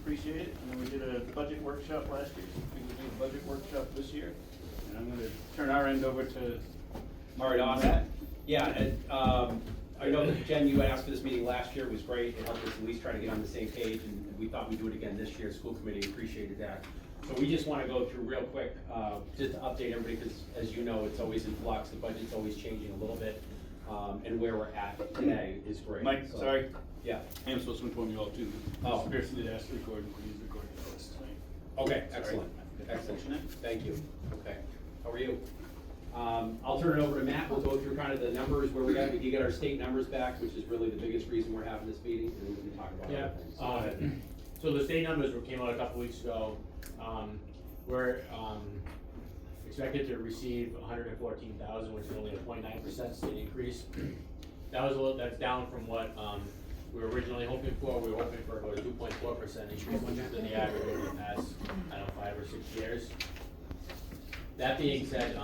appreciate it. And then we did a budget workshop last year, so we will do a budget workshop this year. And I'm gonna turn our end over to Alright, awesome. Yeah, and, I know that Jen, you asked for this meeting last year, it was great, it helped us at least try to get on the same page, and we thought we'd do it again this year, school committee appreciated that. So we just wanna go through real quick, just to update everybody, because as you know, it's always in flux, the budget's always changing a little bit, and where we're at today is great. Mike, So, sorry. Yeah, I am supposed to inform you all too. Oh. Mr. Pearson did ask to record, and please record for us tonight. okay, Sorry. excellent, I excellent, forgot to mention thank you, okay, how are you? I'll turn it over to Matt, we'll go through kind of the numbers, where we get our state numbers back, which is really the biggest reason we're having this meeting, and then we can talk about Yeah, other things. So go ahead. so the state numbers came out a couple weeks ago. We're expected to receive 114,000, which is only a 0.9% state increase. That's down from what we were originally hoping for. We were hoping for about a 2.4% increase, which has been the average over the past, 5 or 6 years. That being said,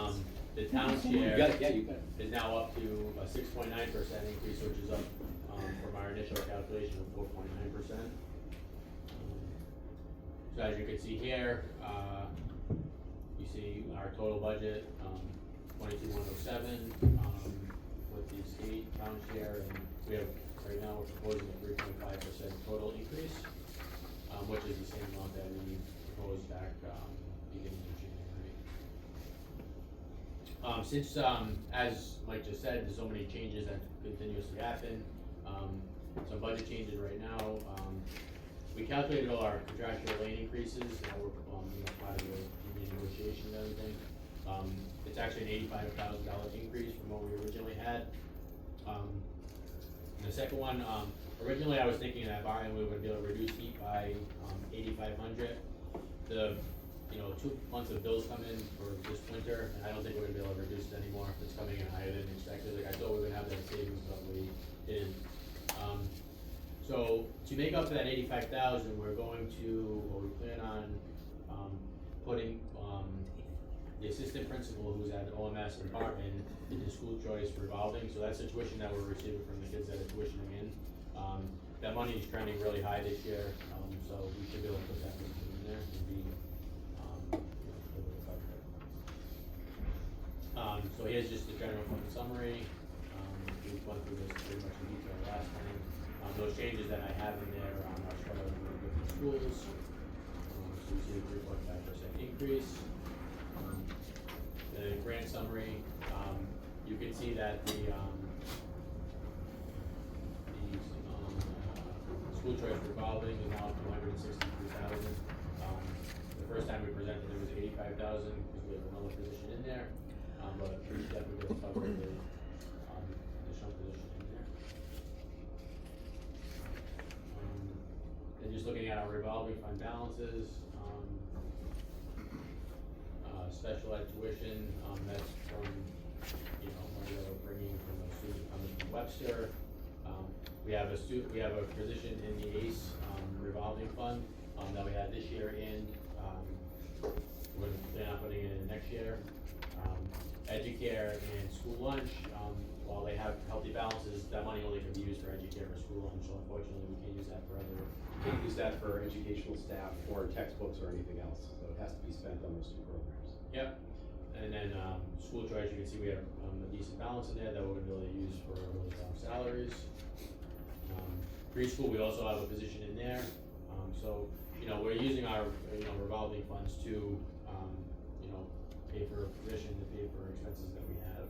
the town You got share it, yeah, you got it. is now up to a 6.9% increase, which is up from our initial calculation of 4.9%. So as you can see here, you see our total budget, 22,107, with the state town share, and we have, right now, we're proposing a 3.5% total increase, which is the same amount that we proposed back, beginning of January. Since, as Mike just said, there's so many changes that continuously happen, some budget changes right now, we calculated all our contractual lane increases, that were, part of the union negotiations and everything. It's actually an $85,000 increase from what we originally had. And the second one, originally I was thinking that barring we were gonna be able to reduce heat by, 8,500. The, 2 months of bills come in for this winter, and I don't think we're gonna be able to reduce it anymore. It's coming in higher than expected. Like, I thought we were gonna have that savings, but we didn't. So to make up for that 85,000, we're going to, or we plan on, putting, the assistant principal who's at OMS and Barton into school choice revolving, so that's the tuition that we're receiving from the kids that are tuitioning in. That money is trending really high this year, so we should be able to put that in there and be, a little covered. So here's just the general fund summary. We went through this pretty much in detail last time. Those changes that I have in there are spread out over different schools. So you see a 3.5% increase. The grant summary, you can see that the school choice revolving is now up to 163,000. The first time we presented it was 85,000 because we have another position in there, but we definitely just covered the additional position in there. And just looking at our revolving fund balances, special ed tuition, that's from, money that we're bringing from a student coming from Webster. We have a position in the ACE, revolving fund, that we had this year, and, we're plan on putting it in next year. Educare and school lunch, while they have healthy balances, that money only can be used for Educare or school lunch, so unfortunately, we can't use that for other. Can't use that for educational staff or textbooks or anything else, so it has to be spent on those two programs. Yep, and then, school choice, you can see we have, a decent balance in there that we're gonna be able to use for those, salaries. Preschool, we also have a position in there, so, we're using our, revolving funds to, pay for tuition, to pay for expenses that we have.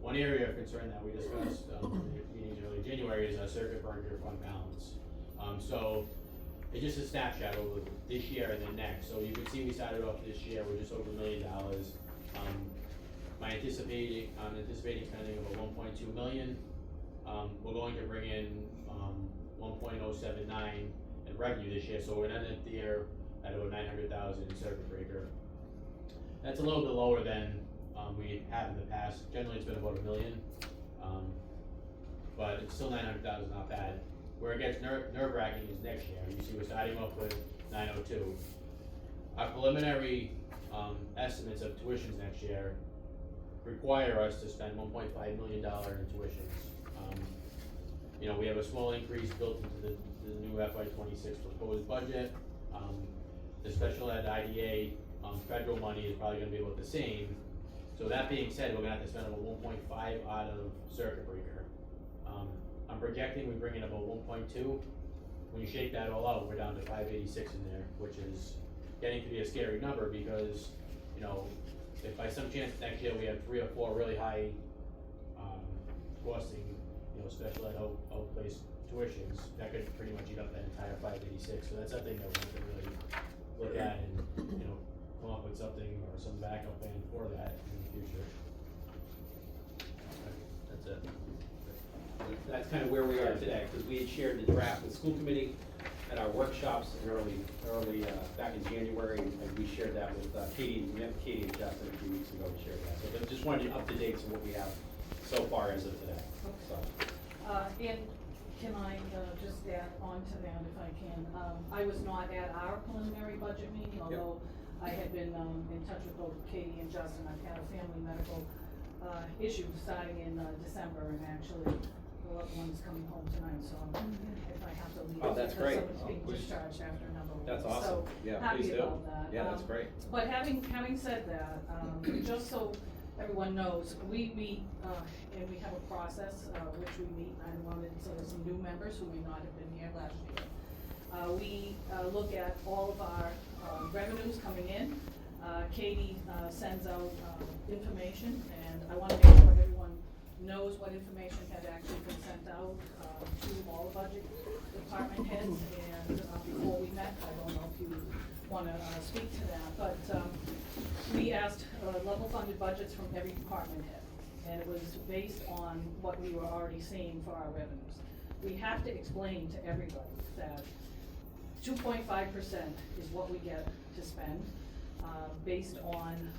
One area of concern that we discussed, in the meetings early January is our circuit breaker fund balance. So, it's just a snapshot over this year and then next. So you can see we started off this year with just over $1 million. I'm anticipating spending about 1.2 million. We're going to bring in 1.079 in revenue this year, so we're gonna end the year at about 900,000 in circuit breaker. That's a little bit lower than we have in the past. Generally, it's been about $1 million, but it's still 900,000, not bad. Where it gets nerve-wracking is next year. You see we're starting off with 902. Our preliminary estimates of tuitions next year require us to spend $1.5 million in tuitions. We have a small increase built into the the new FY '26 proposed budget. The special ed IDA, federal money is probably gonna be about the same. So that being said, we're gonna have to spend about 1.5 out of circuit breaker. I'm projecting we bring in about 1.2. When you shake that all out, we're down to 586 in there, which is getting to be a scary number because, you know, if by some chance next year we have 3 or 4 really high, costing, you know, special ed outplaced tuitions, that could pretty much eat up that entire 586. So that's something that we have to really look at and, you know, come up with something or some backup plan for that in the future. That's it. That's kind of where we are today, because we had shared the draft with the school committee at our workshops in early, back in January, and we shared that with Katie, we met with Katie and Justin a few weeks ago, we shared that. So I just wanted you up to date on what we have so far as of today, so. And can I just add on to that if I can? I was not at our preliminary budget meeting, although I had been in touch with both Katie and Justin. I've had a family medical issue starting in December, and actually the loved one's coming home tonight, so if I have to leave. Oh, that's great. Someone's being discharged after a number of weeks. That's awesome. So Yeah, happy please do. about that. Yeah, that's great. But having said that, just so everyone knows, we meet, and we have a process, which we meet, I wanted to say there's some new members who may not have been here last year. We look at all of our revenues coming in. Katie sends out information, and I wanna make sure everyone knows what information had actually been sent out to all the budget department heads, and before we met, I don't know if you wanna speak to that, but we asked level funded budgets from every department head, and it was based on what we were already seeing for our revenues. We have to explain to everybody that 2.5% is what we get to spend, based on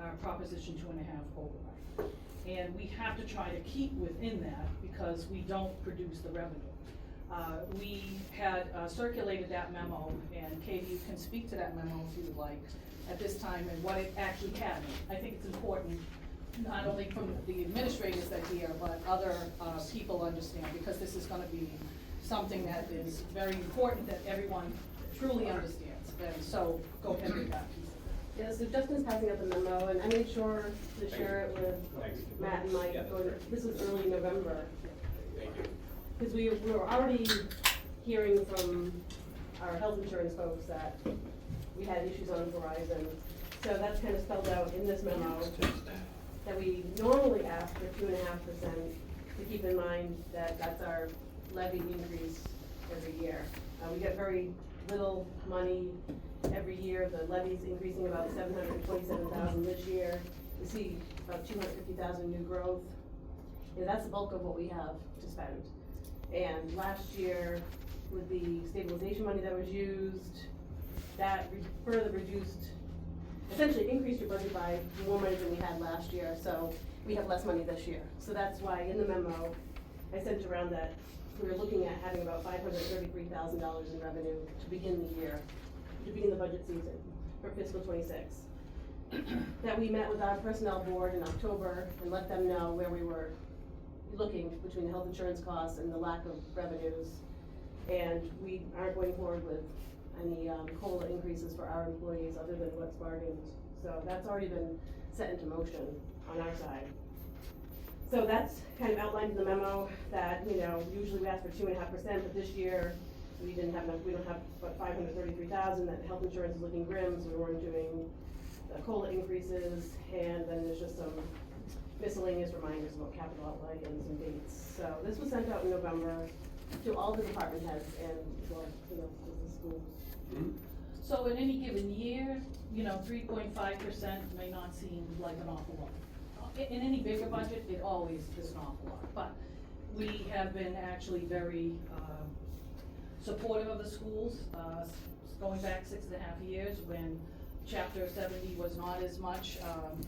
our Proposition 2.5 override. And we have to try to keep within that because we don't produce the revenue. We had circulated that memo, and Katie, you can speak to that memo if you would like at this time and what it actually had. I think it's important, not only from the administrators that are here, but other people understand, because this is gonna be something that is very important that everyone truly understands. And so, go ahead with that piece. Yeah, so Justin's passing out the memo, and I made sure to share it with Thanks. Matt and Mike. Yeah, that's great. This was early November, Thank you. because we were already hearing from our health insurance folks that we had issues on Verizon. So that's kind of spelled out in this memo, that we normally ask for 2.5%, to keep in mind that that's our levy increase every year. We get very little money every year. The levy's increasing about 727,000 this year. We see about 250,000 new growth. And that's the bulk of what we have to spend. And last year, with the stabilization money that was used, that further reduced, essentially increased your budget by more money than we had last year. So we have less money this year. So that's why in the memo, I sent around that we were looking at having about $533,000 in revenue to begin the year, to begin the budget season for fiscal '26. That we met with our personnel board in October and let them know where we were looking between the health insurance costs and the lack of revenues. And we aren't going forward with any COLA increases for our employees other than what's bargained. So that's already been set into motion on our side. So that's kind of outlined in the memo that, you know, usually we ask for 2.5%, but this year we don't have but 533,000, that health insurance is looking grim, so we weren't doing the COLA increases, and then there's just some miscellaneous reminders about capital outlay and some dates. So this was sent out in November to all the department heads and, well, you know, to the schools. Mm-hmm. So in any given year, you know, 3.5% may not seem like an awful lot. In any bigger budget, it always is an awful lot, but we have been actually very supportive of the schools, going back 6.5 years when Chapter 70 was not as much.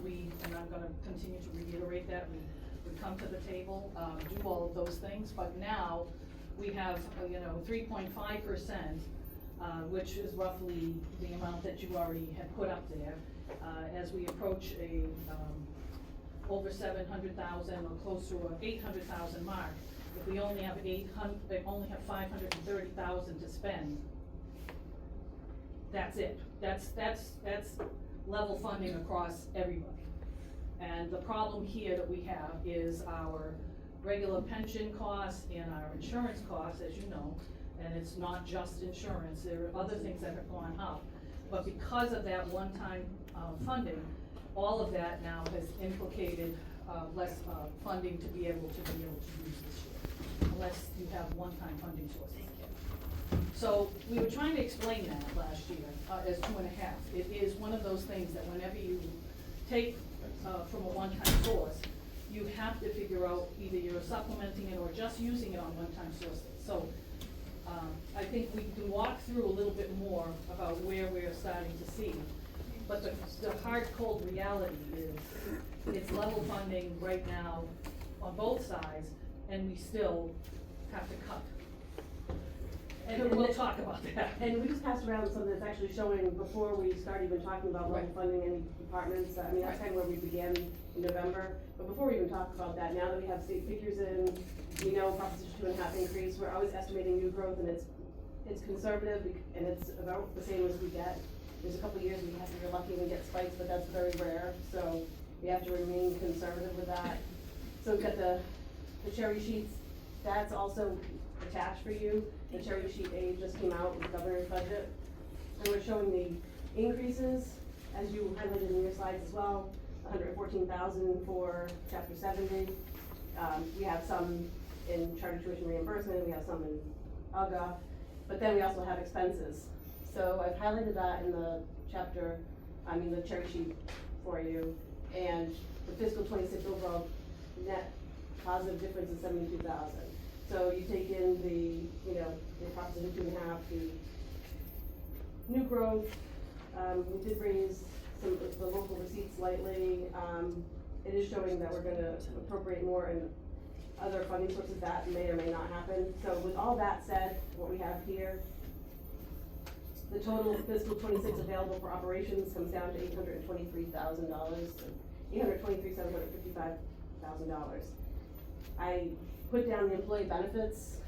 And I'm gonna continue to reiterate that, we come to the table, do all of those things, but now we have, 3.5%, which is roughly the amount that you already had put up there. As we approach a over 700,000 or close to a 800,000 mark, if we only have only have 530,000 to spend, that's it. That's level funding across everybody. And the problem here that we have is our regular pension costs and our insurance costs, as you know, and it's not just insurance, there are other things that have gone up. But because of that one-time, funding, all of that now has implicated, less, funding to be able to use this year, unless you have one-time funding sources. So, we were trying to explain that last year, as 2.5. It is one of those things that whenever you take, from a one-time source, you have to figure out either you're supplementing it or just using it on one-time sources. So, I think we can walk through a little bit more about where we're starting to see. But the hard, cold reality is, it's level funding right now on both sides, and we still have to cut. And we'll talk about that. And we just passed around something that's actually showing, before we start even talking about level Right. funding any departments, I mean, that's kind of where we began in November. But before we even talk about that, now that we have state figures in, we know Proposition 2.5 increase, we're always estimating new growth, and it's conservative, and it's about the same as we get. There's a couple of years we have to be lucky and get spikes, but that's very rare, so we have to remain conservative with that. So we've got the cherry sheets, that's also attached for you. The cherry sheet A just came out with the governor's budget. And we're showing the increases, as you highlighted in your slides as well, 114,000 for chapter 70. We have some in charter tuition reimbursement, we have some in UGA, but then we also have expenses. So I've highlighted that in the the cherry sheet for you. And the fiscal 26 overall net positive difference is 72,000. So you take in the Proposition 2.5, the new growth, we did raise the local receipts slightly. It is showing that we're gonna appropriate more in other funding sources that may or may not happen. So with all that said, what we have here, the total fiscal 26 available for operations comes down to $823,000, $823,755,000. I put down the employee benefits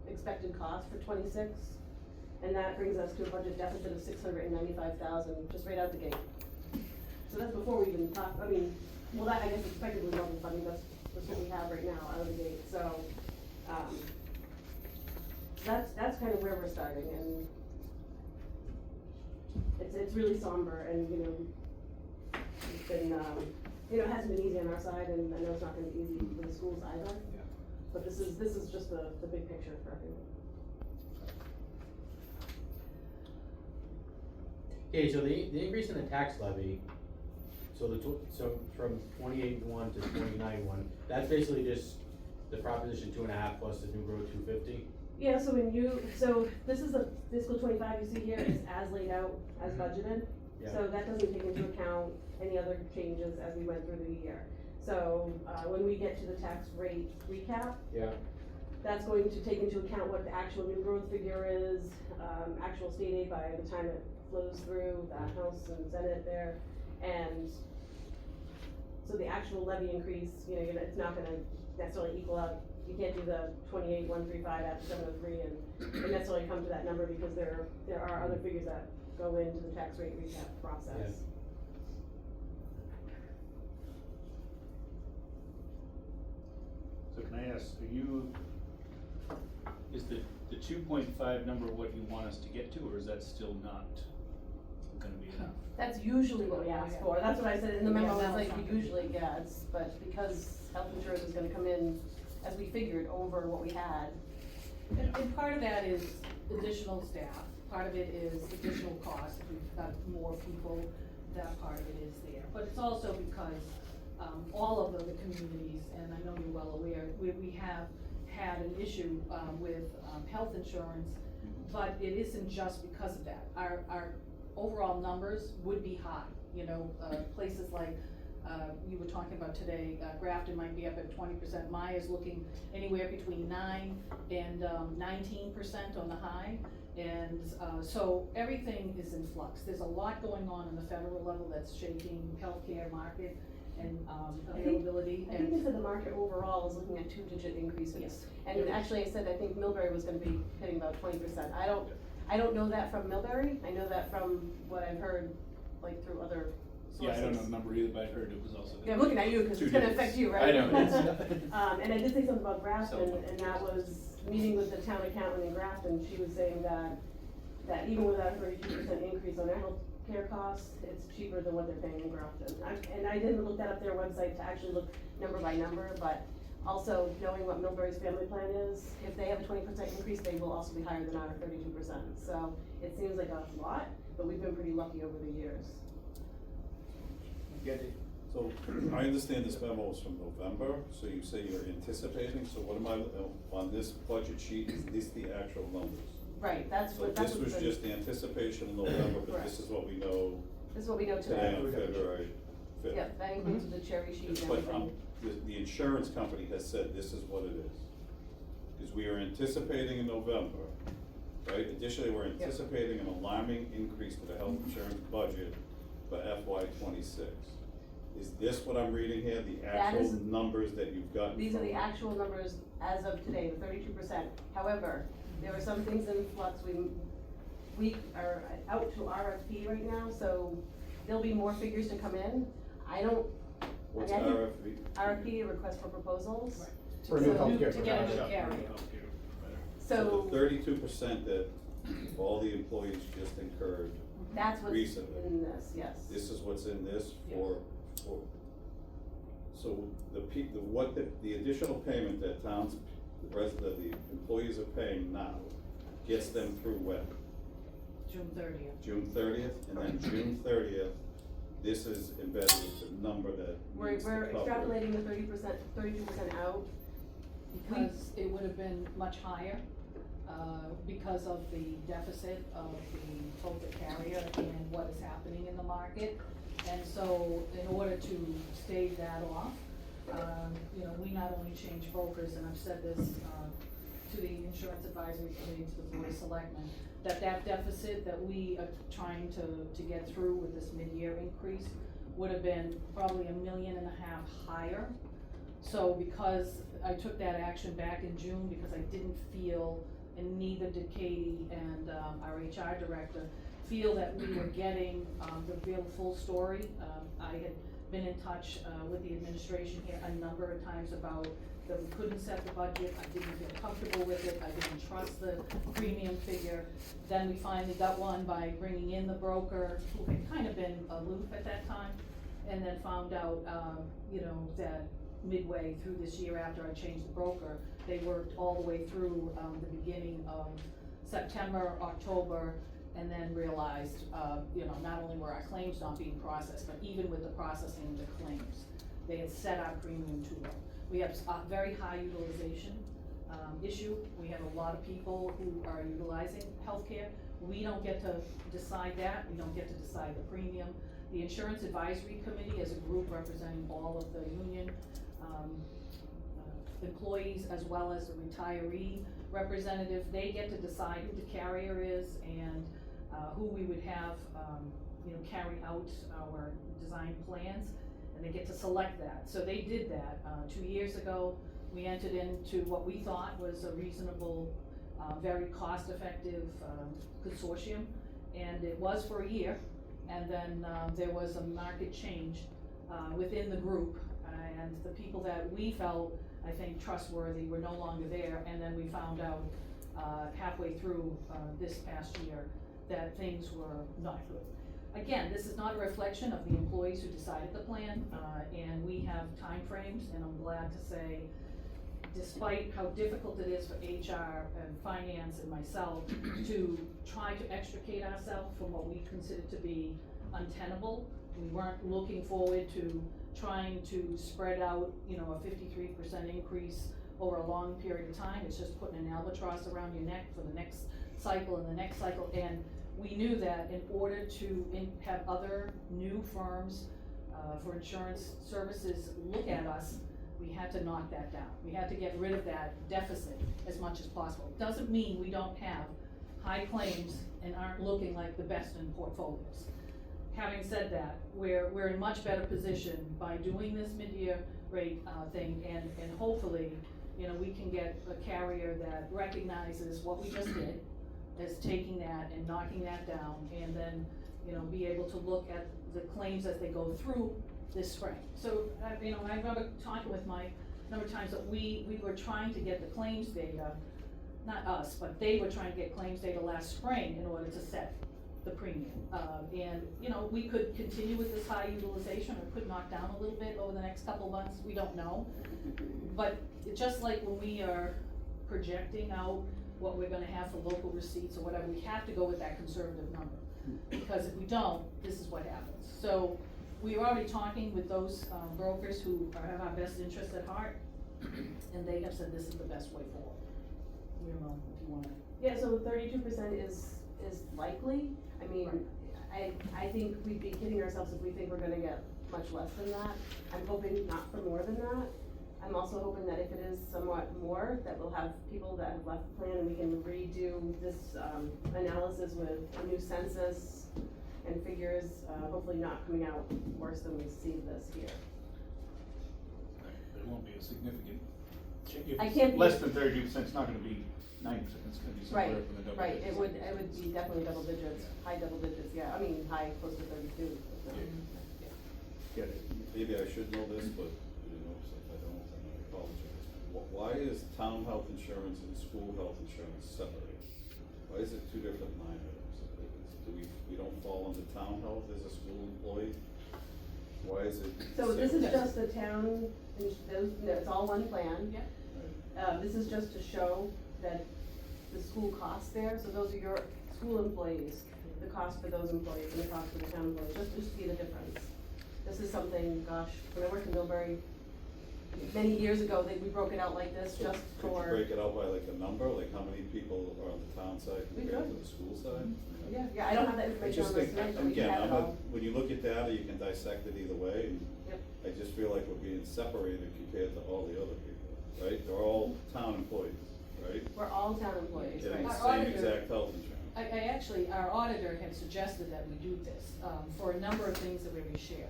expected cost for 26, and that brings us to a budget deficit of $695,000, just right out the gate. So that's before we even talk, I guess expected level funding, that's what we have right now out of the gate, so, that's kind of where we're starting, and it's really somber, and, it's been, it hasn't been easy on our side, and I know it's not gonna be easy for the schools either. Yeah. But this is just the big picture for everyone. Okay, so the increase in the tax levy, so from 28.1 to 29.1, that's basically just the Proposition 2.5 plus the new growth 250? Yeah, so this is the fiscal 25 you see here, is as laid out, as budgeted. Yeah. So that doesn't take into account any other changes as we went through the year. So, when we get to the tax rate recap, Yeah. that's going to take into account what the actual new growth figure is, actual state aid by the time it flows through the House and Senate there. And so the actual levy increase, it's not gonna necessarily equal out. You can't do the 28,135 at 703 and necessarily come to that number, because there are other figures that go into the tax rate recap process. Yeah. So can I ask, is the 2.5 number what you want us to get to, or is that still not gonna be enough? That's usually what we ask for, that's what I said in the memo, it's like we usually get, but because health insurance is gonna come in, as we figured, over what we had. And part of that is additional staff, part of it is additional costs, if we've got more people, that part of it is there. But it's also because, all of the communities, and I know you're well aware, we have had an issue, with, health insurance, but it isn't just because of that. Our overall numbers would be high, places like, you were talking about today, Grafton might be up at 20%, Maya's looking anywhere between 9 and 19% on the high. And so everything is in flux. There's a lot going on the federal level that's shaking healthcare market, and, availability I think they and, said the market overall is looking at 2-digit increases. yes. And actually, I said, I think Millbury was gonna be hitting about 20%. I don't know that from Millbury, I know that from what I've heard, like through other Yeah, sources. I don't know the number either, but I heard it was also. Yeah, I'm looking at you, cause it's gonna affect you, right? I know, it's. And I did say something about Grafton, So- and that was meeting with the town accountant in Grafton, she was saying that even with that 32% increase on their health care costs, it's cheaper than what they're paying in Grafton. And I didn't look that up their website to actually look number by number, but also knowing what Millbury's family plan is, if they have a 20% increase, they will also be higher than our 32%. So it seems like a lot, but we've been pretty lucky over the years. Get it. So, I understand this memo is from November, so you say you're anticipating, so what am I, on this budget sheet, is this the actual numbers? Right, that's So what, this that's was what just anticipation in November, but this is what we know this is what we know today today. on February fifth. Yeah, that includes the cherry sheet and But, everything. the insurance company has said this is what it is. Cause we are anticipating in November, right, additionally, we're anticipating an alarming increase to the health insurance budget for FY '26. Is this what I'm reading here, the That actual is- numbers that you've gotten? These are the from- actual numbers as of today, the 32%. However, there are some things in flux, we are out to RFP right now, so there'll be more figures to come in. What's I think- RFP? RFP, a request for proposals. Right. For So, new healthcare to get a new provider. carrier. So the 32% that all the employees just incurred, that's what's recently. in this, yes. this is what's in this for, so the additional payment that towns, the employees are paying now gets them through when? June 30th. June 30th, and then June 30th, this is embedded with the number that We're needs to cover. extrapolating the 32% out. Because it would have been much higher, because of the deficit of the total carrier and what is happening in the market. And so in order to stave that off, you know, we not only change brokers, and I've said this, to the insurance advisory committee, to the board of selectmen, that deficit that we are trying to get through with this mid-year increase would have been probably $1.5 million higher. So because I took that action back in June, because I didn't feel, and neither did Katie and our HR director, feel that we were getting the real full story. I had been in touch with the administration here a number of times about that we couldn't set the budget, I didn't feel comfortable with it, I didn't trust the premium figure. Then we finally got one by bringing in the broker, who had kind of been aloof at that time, and then found out, you know, that midway through this year after I changed the broker, they worked all the way through the beginning of September, October, and then realized, you know, not only were our claims not being processed, but even with the processing of the claims, they had set our premium too low. We have a very high utilization issue. We have a lot of people who are utilizing healthcare. We don't get to decide that. We don't get to decide the premium. The Insurance Advisory Committee is a group representing all of the union employees as well as the retiree representative. They get to decide who the carrier is and who we would have, you know, carry out our design plans, and they get to select that. So they did that 2 years ago. We entered into what we thought was a reasonable, very cost-effective consortium, and it was for a year. And then there was a market change within the group, and the people that we felt, I think, trustworthy were no longer there. And then we found out halfway through this past year that things were not good. Again, this is not a reflection of the employees who decided the plan, and we have timeframes, and I'm glad to say, despite how difficult it is for HR and finance and myself to try to extricate ourselves from what we consider to be untenable, we weren't looking forward to trying to spread out, you know, a 53% increase over a long period of time. It's just putting an albatross around your neck for the next cycle and the next cycle. And we knew that in order to have other new firms for insurance services look at us, we had to knock that down. We had to get rid of that deficit as much as possible. Doesn't mean we don't have high claims and aren't looking like the best in portfolios. having said that, we're in much better position by doing this mid-year rate, thing, and hopefully, you know, we can get a carrier that recognizes what we just did, as taking that and knocking that down, and then, you know, be able to look at the claims as they go through this spring. So, you know, I remember talking with Mike a number of times that we were trying to get the claims data, not us, but they were trying to get claims data last spring in order to set the premium. And, you know, we could continue with this high utilization, or could knock down a little bit over the next couple of months, we don't know. But just like when we are projecting out what we're gonna have for local receipts or whatever, we have to go with that conservative number. Because if we don't, this is what happens. So, we're already talking with those, brokers who have our best interests at heart, and they have said this is the best way forward. You know, if you wanna. Yeah, so 32% is likely. I mean, I think we'd be kidding ourselves if we think we're gonna get much less than that. I'm hoping not for more than that. I'm also hoping that if it is somewhat more, that we'll have people that have left the plan and we can redo this, analysis with a new census and figures, hopefully not coming out worse than we see this year. There won't be a significant change. I can't be- Less than 32%, it's not gonna be 9%, it's gonna be Right, somewhere from the double right, digits. it would be definitely double digits, high double digits, yeah, I mean, high, close to 32. So. Get it. Maybe I should know this, but, you know, since I don't, then I apologize. Why is town health insurance and school health insurance separated? Why is it two different line items? Do we don't fall under town health as a school employee? Why is it? So this is separate? just the town, no, it's all one plan. Yeah. This is just to show that the school costs there, so those are your school employees, the cost for those employees and the cost for the town employees, just to see the difference. This is something, gosh, when I worked in Millbury many years ago, we broke it out like this just Could you for. break it out by like a number, like how many people are on the town side We compared to could. the school side? Yeah, I don't have that I information just on this think, tonight, but we can again, have it all. when you look at data, you can dissect it either way, and Yep. I just feel like we're being separated compared to all the other people, right? They're all town employees, right? We're all town employees, Getting right? the Our same auditor- exact health insurance. I actually, our auditor had suggested that we do this, for a number of things that we share.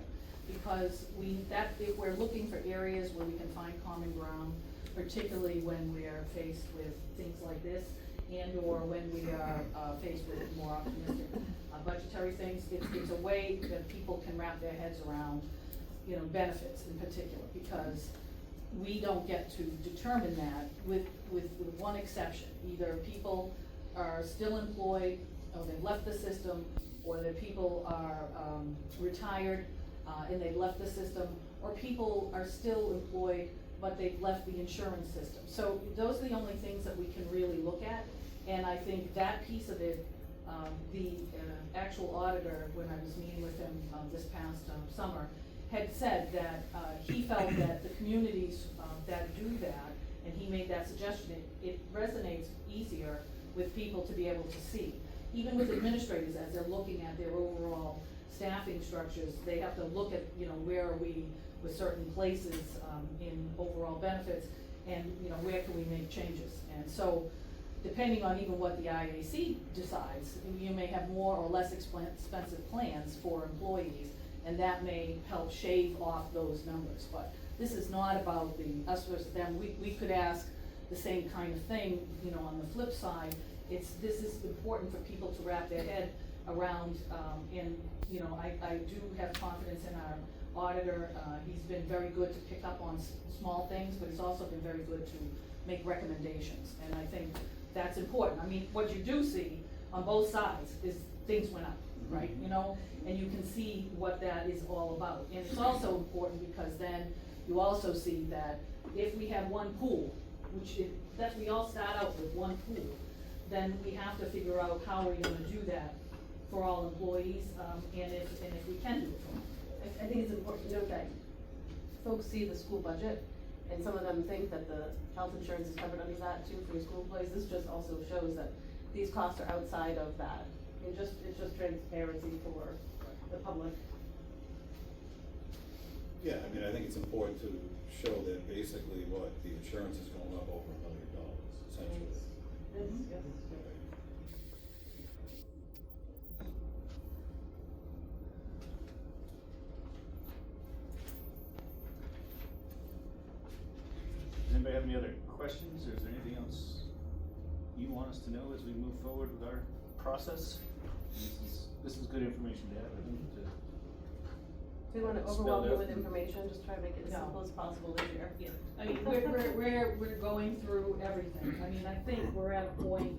Because if we're looking for areas where we can find common ground, particularly when we are faced with things like this, and or when we are, faced with more optimistic, budgetary things, it's a way that people can wrap their heads around, you know, benefits in particular, because we don't get to determine that with one exception. Either people are still employed, or they've left the system, or the people are, retired, and they've left the system, or people are still employed, but they've left the insurance system. So those are the only things that we can really look at, and I think that piece of it, the actual auditor, when I was meeting with him this past summer, had said that he felt that the communities that do that, and he made that suggestion, it resonates easier with people to be able to see. Even with administrators, as they're looking at their overall staffing structures, they have to look at, you know, where are we with certain places in overall benefits, and, you know, where can we make changes? And so, depending on even what the IAC decides, you may have more or less expensive plans for employees, and that may help shave off those numbers. But this is not about the us versus them. We could ask the same kind of thing, you know, on the flip side. This is important for people to wrap their head around, and, you know, I do have confidence in our auditor. He's been very good to pick up on small things, but he's also been very good to make recommendations, and I think that's important. I mean, what you do see on both sides is things went up, right, you know, and you can see what that is all about. And it's also important because then you also see that if we have one pool, that we all start out with one pool, then we have to figure out how we're gonna do that for all employees, and if we can do it for them. I think it's important to note that folks see the school budget, and some of them think that the health insurance is covered under that too for your school employees. This just also shows that these costs are outside of that. It's just transparency for the public. Yeah, I mean, I think it's important to show that basically what, the insurance is going up over $1 million, essentially. Yes. have any other questions, or is there anything else you want us to know as we move forward with our process? This is good information to have, I think, to. Do you wanna Spelled overwhelm you out. with information, just try to make it as No. simple as possible this year? Yeah, I mean, we're going through everything. I mean, I think we're at a point,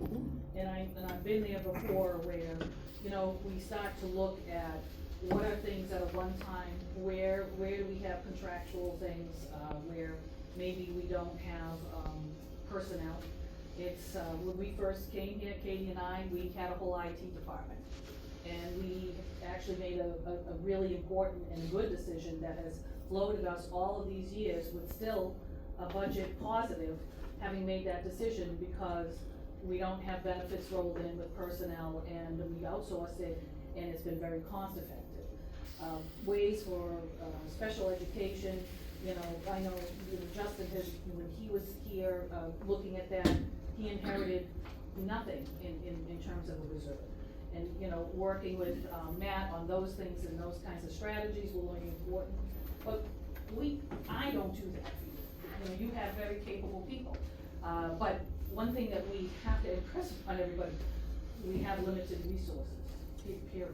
and I've been there before, where, you know, we start to look at what are things that are one time, where do we have contractual things, where maybe we don't have, personnel. It's, when we first came here, Katie and I, we had a whole IT department. And we actually made a really important and good decision that has floated us all of these years with still a budget positive, having made that decision, because we don't have benefits rolled in with personnel, and we outsourced it, and it's been very cost effective. Ways for, special education, you know, I know Justin has, when he was here, looking at that, he inherited nothing in terms of a reserve. And, you know, working with, Matt on those things and those kinds of strategies were really important. But I don't do that for you. You know, you have very capable people. But one thing that we have to impress on everybody, we have limited resources, period.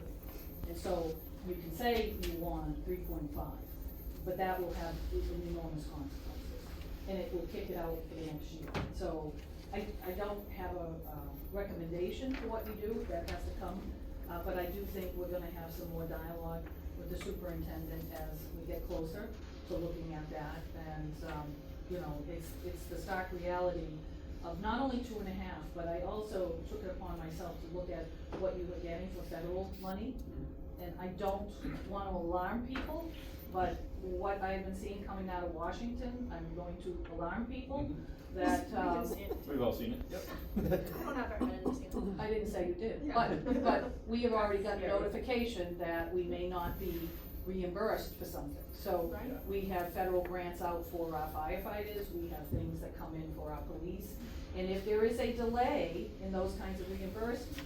And so you can say you want 3.5, but that will have enormous consequences. And it will kick it out for the next year. So I don't have a recommendation for what you do, that has to come, but I do think we're gonna have some more dialogue with the superintendent as we get closer to looking at that, and, you know, it's the stark reality of not only 2.5, but I also took it upon myself to look at what you were getting for federal money, and I don't wanna alarm people, but what I've been seeing coming out of Washington, I'm going to alarm people, that, We've all seen it. Yep. I don't have very many. I didn't say you did, Yeah. but we have already got notification that we may not be reimbursed for something. So Right. we have federal grants out for our firefighters, we have things that come in for our police. And if there is a delay in those kinds of reimbursements,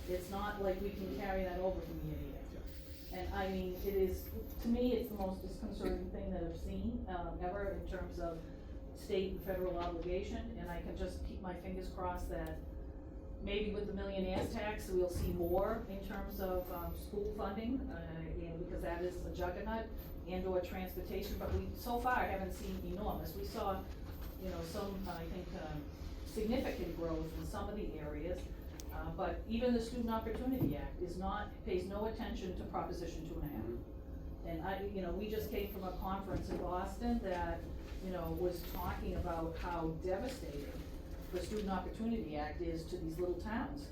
it's not like we can carry that over from year to year. And I mean, it is, to me, it's the most disconcerting thing that I've seen, ever in terms of state and federal obligation, and I can just keep my fingers crossed that maybe with the millionaire's tax, we'll see more in terms of, school funding, because that is a juggernaut, and/or transportation, but we, so far, haven't seen enormous. We saw, you know, some, I think, significant growth in some of the areas, but even the Student Opportunity Act pays no attention to Proposition 2.5. And you know, we just came from a conference in Boston that, you know, was talking about how devastating the Student Opportunity Act is to these little towns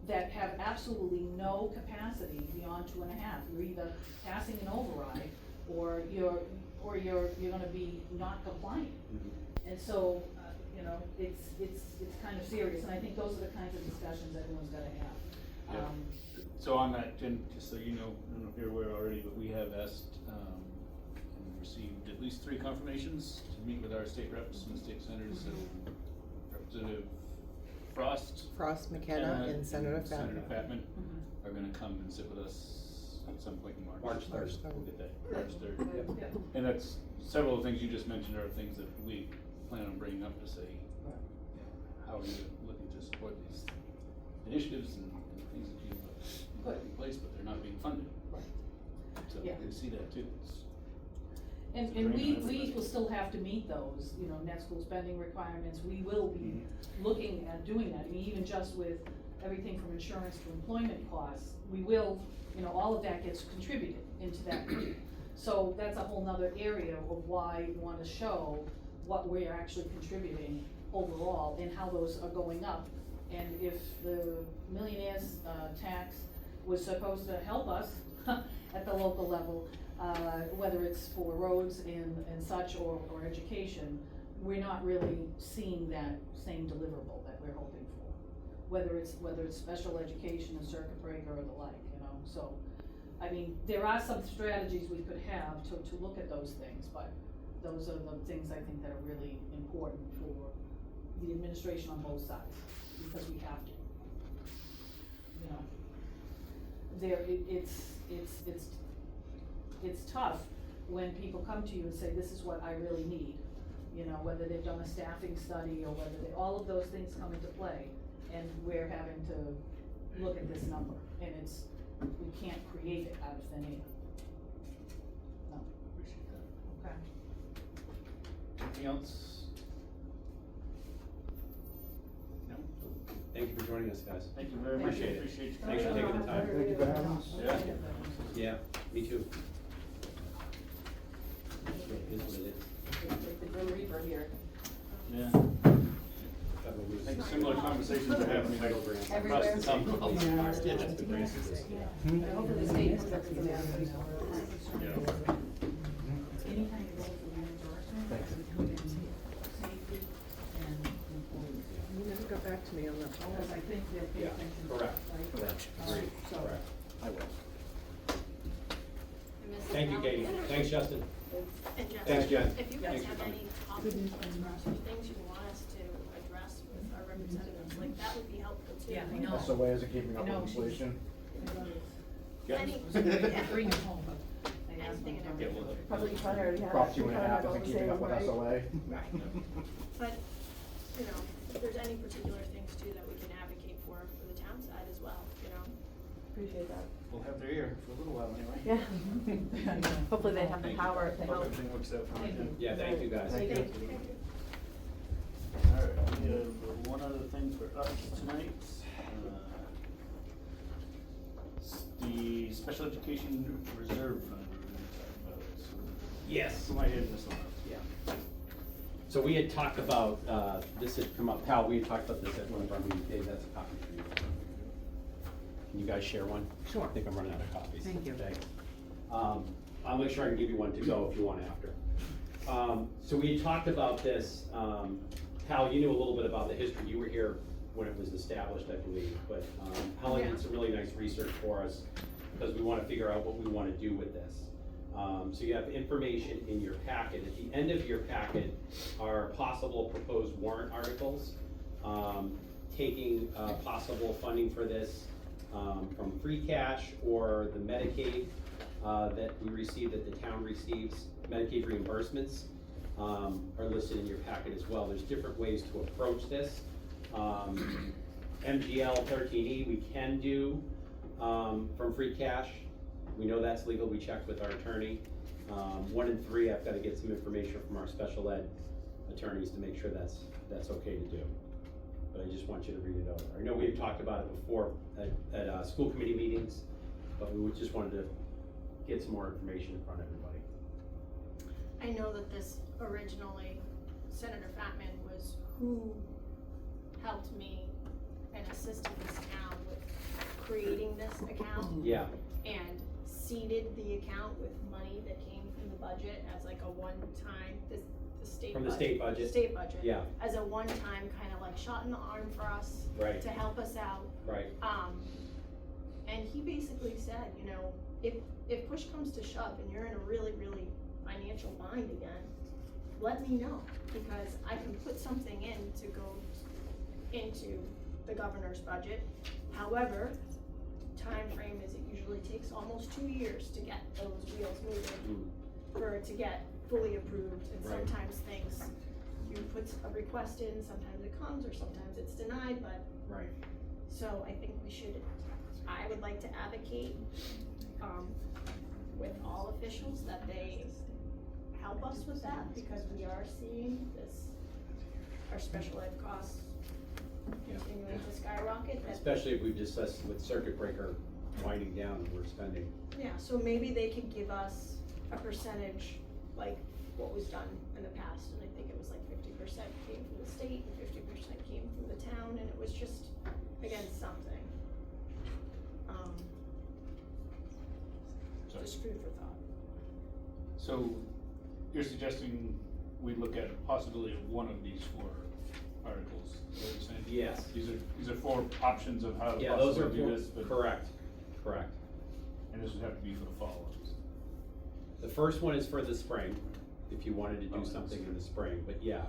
that have absolutely no capacity beyond 2.5. You're either passing an override, or you're gonna be not compliant. And so, you know, it's kind of serious, and I think those are the kinds of discussions everyone's gotta have. Yeah. So on that, Jen, just so you know, I don't know if you're aware already, but we have asked, and received at least 3 confirmations to meet with our state reps and state senators. So Representative Frost, McKenna, and Senator Senator Fatman. Fatman are gonna come and sit with us at some point in March. March 3rd. We'll get that, March 3rd. Yep. Yep. And that's, several of the things you just mentioned are things that we plan on bringing up to say, how are you looking to support these initiatives and things that you've put in place, but they're not being funded. Right. So Yeah. we see that too. And It's a drain on we everybody. will still have to meet those, you know, net school spending requirements, we will be looking at doing that, I mean, even just with everything from insurance to employment costs, we will, you know, all of that gets contributed into that group. So that's a whole nother area of why we wanna show what we're actually contributing overall and how those are going up. And if the millionaire's, tax was supposed to help us at the local level, whether it's for roads and such, or education, we're not really seeing that same deliverable that we're hoping for. Whether it's special education and circuit breaker or the like, you know, so, I mean, there are some strategies we could have to look at those things, but those are the things I think that are really important for the administration on both sides, because we have to. You know, it's tough when people come to you and say, this is what I really need, you know, whether they've done a staffing study or whether they, all of those things come into play. And we're having to look at this number, and it's, we can't create it out of thin air. No, Appreciate that. okay. Anything else? No? Thank you for joining us, guys. Thank you very much. Appreciate it. Appreciate you. Thanks for taking the time. Thank you for having us. Yeah. Yeah, me too. It is what it is. Like the Grim Reaper here. Yeah. Federal I rules. think similar conversations are happening Title grants. Everywhere. across the company. Yeah, that's the grants. Hopefully the state puts everything out. Yeah. Anytime you go for reimbursement, safety and employees. You never got back to me on that. Because I think they'll pay Yeah, attention to it, correct. right? Correct. Agreed. So, Correct. I will. Thank you, Katie. Thanks, Justin. And Jeff, Thanks, Jen. if you guys Thanks for have coming. any topics or things you want us to address with our representatives, like, that would be helpful too. Yeah, I know. SOA isn't keeping up I know, with she's- inflation. Any, Bring it home, but they asked me. Anything and Yeah, everything. well, Probably probably have. Prop 2.5 all isn't the keeping same, up with right? SOA. But, you know, if there's any particular things too that we can advocate for the town side as well, you know? Appreciate that. We'll have their ear for a little while anyway. Yeah. Hopefully they have the Thank you. power to Hope help. everything works out for Thank you. you. Yeah, thank you, guys. Thank you. All right, we have one other thing for us tonight. The Special Education Reserve Fund we're gonna talk about. So, Yes. who am I hitting this one up? Yeah. So we had talked about, this had come up, Pal, we had talked about this at one of our meetings. Dave, that's a copy for you. Can you guys share one? Sure. I think I'm running out of copies. Thank you. Okay. I'll make sure I can give you one to go if you want after. So we had talked about this, Pal, you knew a little bit about the history. You were here when it was established, I believe, but Helen Yeah. did some really nice research for us because we want to figure out what we want to do with this. So you have information in your packet. At the end of your packet are possible proposed warrant articles, taking possible funding for this from free cash or the Medicaid that we receive, that the town receives. Medicaid reimbursements are listed in your packet as well. There's different ways to approach this. MGL 13E we can do from free cash. We know that's legal, we checked with our attorney. 1 and 3, I've gotta get some information from our special ed attorneys to make sure that's okay to do. But I just want you to read it over. I know we've talked about it before at school committee meetings, but we just wanted to get some more information in front of everybody. I know that this originally, Senator Fatman was who helped me and assisted this town with creating this account Yeah, and seeded the account with money that came from the budget as like a one-time, the state budget. From the state budget? State budget. yeah, As a one-time kind of like shot in the arm for us right, to help us out. right, And he basically said, you know, if push comes to shove and you're in a really, really financial bind again, let me know, because I can put something in to go into the governor's budget. However, time frame is it usually takes almost 2 years to get those wheels moving, for it to get fully approved, and Right. sometimes things, you put a request in, sometimes it comes, or sometimes it's denied, but right. so I think we should, I would like to advocate, with all officials that they help us with that, because we are seeing this, our special ed costs Yeah. continuing to skyrocket. that- Especially if we've discussed with circuit breaker winding down and we're spending. Yeah, so maybe they could give us a percentage, like what was done in the past, and I think it was like 50% came from the state and 50% came from the town, and it was just, again, something. Just food for thought. So, you're suggesting we look at a possibility of one of these 4 articles, is that what you're saying? Yes. These are 4 options of how to Yeah, those are, possibly do this, but. correct, correct. And this would have to be for the fall ones. The first one is for the spring, if you wanted to Oh, do something in the spring, but yeah,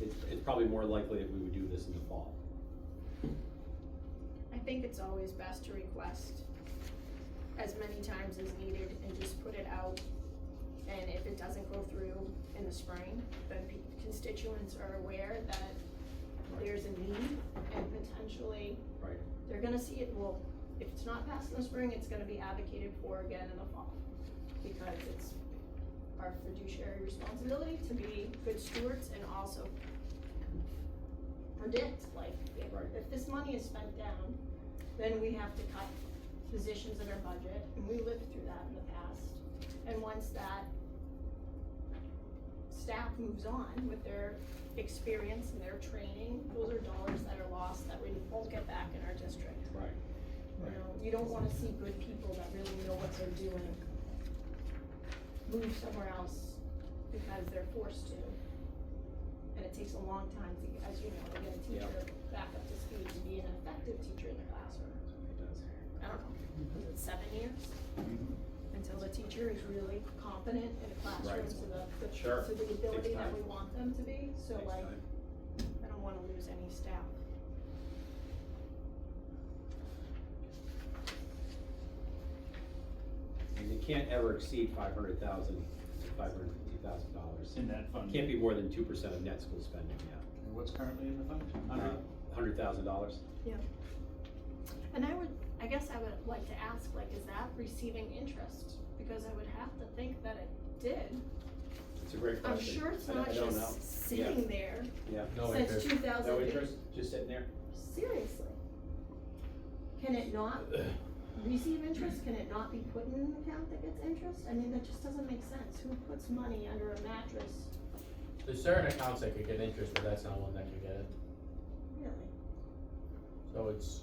it's probably more likely that we would do this in the fall. I think it's always best to request as many times as needed and just put it out And if it doesn't go through in the spring, then constituents are aware that there's a need and potentially Right. they're gonna see it, well, if it's not passed in the spring, it's gonna be advocated for again in the fall. Because it's our fiduciary responsibility to be good stewards and also predict, like, Right. if this money is spent down, then we have to cut positions in our budget, and we lived through that in the past. And once that staff moves on with their experience and their training, those are dollars that are lost that we won't get back in our district. Right. You know, you don't wanna see good people that really know what they're doing move somewhere else because they're forced to. And it takes a long time to, as you know, to get a teacher back up to speed to be an effective teacher in the classroom. It does. I don't know, was it 7 years? Until the teacher is really competent in the classroom Right. to the, Sure. to the ability Takes that time. we want them to be, so Takes like, time. I don't wanna lose any staff. And it can't ever exceed $500,000 to $550,000. In that fund. Can't be more than 2% of net school spending, And what's currently in the fund? $100,000. Yeah. And I guess I would like to ask, like, is that receiving interest? Because I would have to think that it did. It's a great I'm question. sure it's I not don't know. just sitting there Yeah. No since interest. 2000. No interest, just sitting there? Seriously. Can it not receive interest? Can it not be put in an account that gets interest? I mean, that just doesn't make sense. Who puts money under a mattress? There's certain accounts that could get interest, but that's not one that can get it. Really? So it's,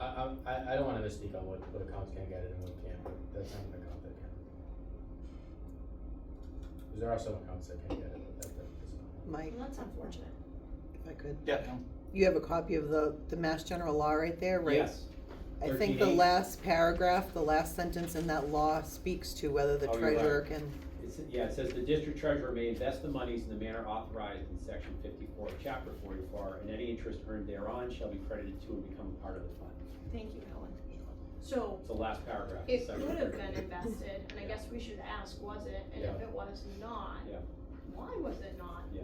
I don't wanna misspeak on what accounts can get it and what can't, but that's not an account that can. Cause there are some accounts that can get it, but that is not. Mike, Well, that's unfortunate. if I could, Yeah. you have a copy of the Mass General Law right there, right? Yes. I think the 13A. last paragraph, the last sentence in that law speaks to whether the Oh, you're right. treasurer can, It says the district treasurer may invest the monies in the manner authorized in section 54 of chapter 44, and any interest earned thereon shall be credited to and become part of the fund. Thank you, Helen. So, It's the last paragraph. it section could have 13. been invested, and I guess we should ask, was it? And if Yeah. it was not, Yeah. why was it not? Yeah.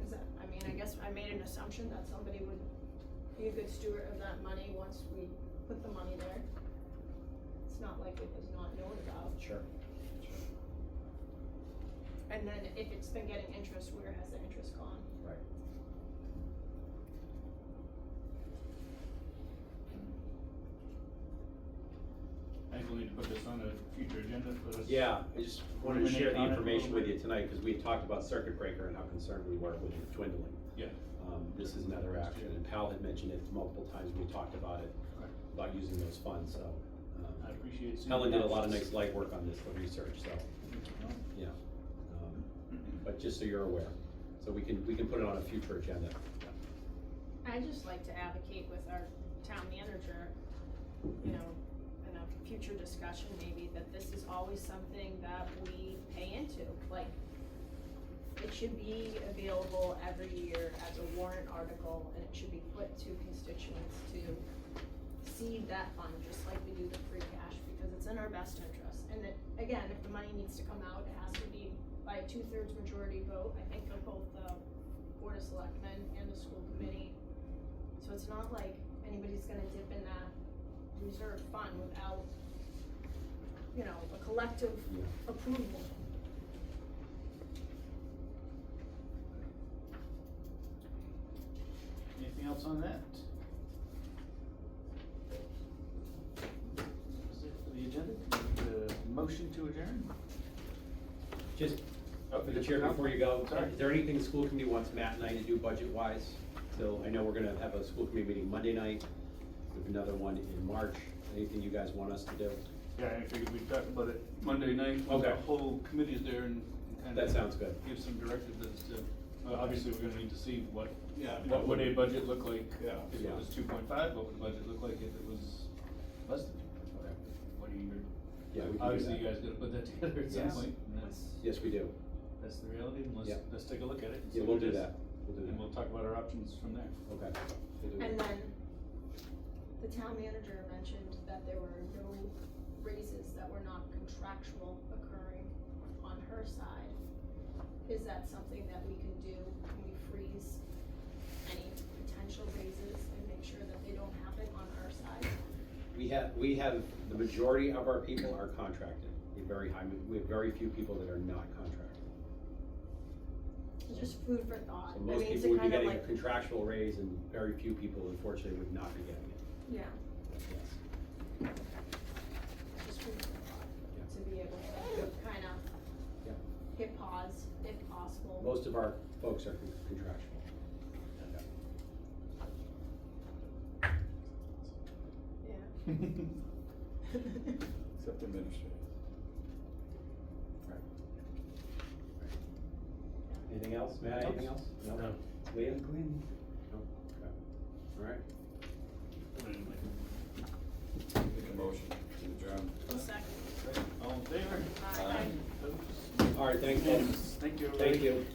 Is that, I mean, I guess I made an assumption that somebody would be a good steward of that money once we put the money there. It's not like it was not known about. Sure. And then if it's been getting interest, where has the interest gone? Right. I think we'll need to put this on a future agenda for us. Yeah, I just wanted to Ruminate share the on it a information little with bit. you tonight, because we had talked about circuit breaker and how concerned we were with it dwindling. Yeah. This is another action, and Pal had mentioned it multiple times, we talked about it, Right. about using those funds, so. I appreciate seeing. Helen the did a lot of options. nice legwork on this, the research, so, yeah. But just so you're aware, so we can put it on a future agenda. I just like to advocate with our town manager, you know, in a future discussion maybe, that this is always something that we pay into, like, it should be available every year as a warrant article, and it should be put to constituents to seed that fund, just like we do the free cash, because it's in our best interest. And that, again, if the money needs to come out, it has to be by a 2/3 majority vote, I think of both the Board of Selectmen and the school committee. So it's not like anybody's gonna dip in that reserve fund without, you know, a collective Yeah. approval. Anything else on that? That's it for the agenda. The motion to adjourn? Just, Oh, for the chair, before you go, Sorry. is there anything the school committee wants Matt and I to do budget-wise? So I know we're gonna have a school committee meeting Monday night, with another one in March, anything you guys want us to do? Yeah, I figured we'd talk about it Monday night, when the Okay. whole committee's there and kind That of sounds good. give some directives as to, well, obviously, we're gonna need to see what Yeah. would a budget look like? Yeah. If it Yeah. was 2.5, what would the budget look like if it was less than 2.5? What do you, Yeah, we can do obviously, that. you guys gotta put that together at some Yes. point, and Yes, we do. that's the reality, and Yeah. let's take a look at it. and see Yeah, what we'll it do is. that. We'll do And that. we'll talk about our options from there. Okay. We'll do And that. then the town manager mentioned that there were no raises that were not contractual occurring on her side. Is that something that we can do? Can we freeze any potential raises and make sure that they don't happen on our side? We have, the majority of our people are contracted. We have very few people that are not contracted. Just food for thought. So I most mean, it's people would be kind of getting a like- contractual raise and very few people unfortunately would not be getting it. Yeah, Yes. just food for thought, Yeah. to be able to kind of Yeah. hit pause if possible. Most of our folks are contractual. Yeah. Except administrative. Right. Anything else? Matt, anything else? No. Leah? No? Okay. All right. Make a motion to adjourn. One second. All in favor? Aye. Opposed? All right, thanks, folks. Thank you, everybody. Thank you.